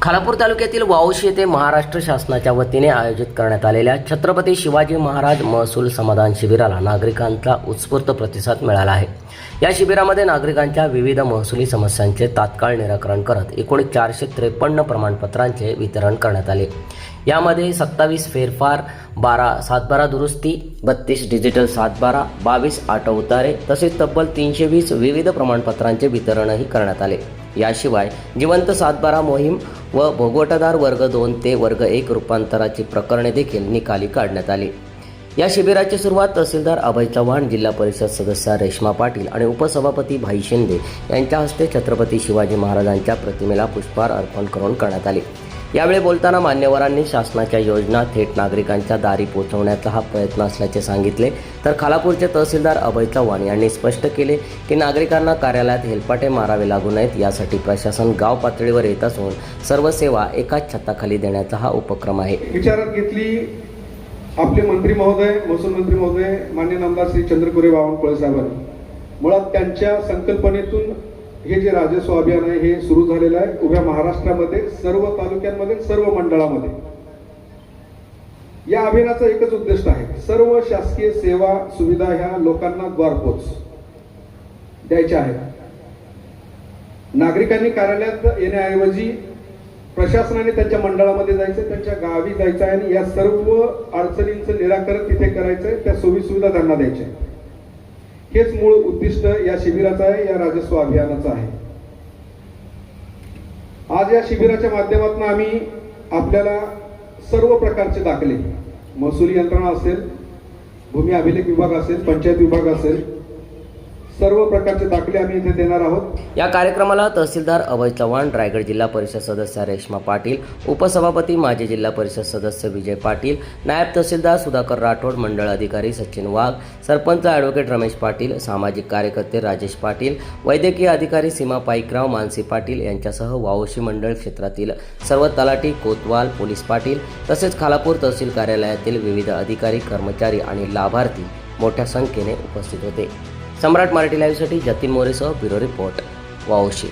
खालापूर तालुक्यातील वावशी येथे महाराष्ट्र शासनाच्या वतीने आयोजित करण्यात आलेल्या छत्रपती शिवाजी महाराज महसूल समाधान शिबिराला नागरिकांचा उत्स्फूर्त प्रतिसाद मिळाला आहे। या शिबिरामध्ये नागरिकांच्या विविध महसुली समस्यांचे तात्काळ निराकरण करत एकूण 453 प्रमाणपत्रांचे वितरण करण्यात आले। यामध्ये 27 फेरफार, 12 सातबारा दुरुस्ती, 32 डिजिटल सातबारा, 22 आटो उतारे तसेच तब्बल 320 विविध प्रमाणपत्रांचे वितरणही करण्यात आले। याशिवाय जिवंत सातबारा मोहीम व भोगवटादार वर्ग 2 ते वर्ग 1 रूपांतराची प्रकरणे देखील निकाली काढण्यात आली। या शिबिराची सुरुवात तहसीलदार अभय चव्हाण, जिल्हा परिषद सदस्य रेश्मा पाटील आणि उपसभापती भाई शिंदे यांच्या हस्ते छत्रपती शिवाजी महाराजांच्या प्रतिमेला पुष्पहार अर्पण करून करण्यात आले। यावेळी बोलताना मान्यवरांनी शासनाच्या योजना थेट नागरिकांच्या दारी पोहोचवण्याचा हा प्रयत्न असल्याचे सांगितले। तर खालापूरचे तहसीलदार अभय चव्हाण यांनी स्पष्ट केले की नागरिकांना कार्यालयात हेलपाटे मारावे लागू नयेत यासाठी प्रशासन गाव पातळीवर येत असून सर्व सेवा एकाच छताखाली देण्याचा हा उपक्रम आहे। विचारात घेतली आपले मंत्री महोदय, महसूल मंत्री महोदय माननीय नामदार श्री चंद्रकुरे बावनकुळे साहेबांनी मुळात त्यांच्या संकल्पनेतून हे जे राजस्व अभियान आहे हे सुरू झालेलं आहे। उभ्या महाराष्ट्रामध्ये सर्व तालुक्यांमध्ये, सर्व मंडळामध्ये या अभियानाचा एकच उद्देश आहे, सर्व शासकीय सेवा सुविधा ह्या लोकांना द्वारपोच द्यायच्या आहेत। नागरिकांनी कार्यालयात येण्याऐवजी प्रशासनाने त्यांच्या मंडळामध्ये जायचं, त्यांच्या गावी जायचं आहे आणि या सर्व अडचणींचं निराकरण तिथे करायचंय, त्या सोयी सुविधा त्यांना द्यायच्या। हेच मूळ उद्दिष्ट या शिबिराचं आहे, या राजस्व अभियानाचं आहे। आज या शिबिराच्या माध्यमातून आम्ही आपल्याला सर्व प्रकारचे दाखले, महसुली यंत्रणा असेल, भूमी अभिलेख विभाग असेल, पंचायत विभाग असेल, सर्व प्रकारचे दाखले आम्ही इथे देणार आहोत। या कार्यक्रमाला तहसीलदार अभय चव्हाण, रायगड जिल्हा परिषद सदस्य रेश्मा पाटील, उपसभापती माजी जिल्हा परिषद सदस्य विजय पाटील, नायब तहसीलदार सुधाकर राठोड, मंडळ अधिकारी सचिन वाघ, सरपंच ॲडव्होकेट रमेश पाटील, सामाजिक कार्यकर्ते राजेश पाटील, वैद्यकीय अधिकारी सीमा पाईकराव, मानसी पाटील यांच्यासह वावशी मंडळ क्षेत्रातील सर्व तलाठी, कोतवाल, पोलीस पाटील तसेच खालापूर तहसील कार्यालयातील विविध अधिकारी, कर्मचारी आणि लाभार्थी मोठ्या संख्येने उपस्थित होते। सम्राट मराठी लाईव्हसाठी जतीन मोरेसह ब्युरो रिपोर्ट, वावशी।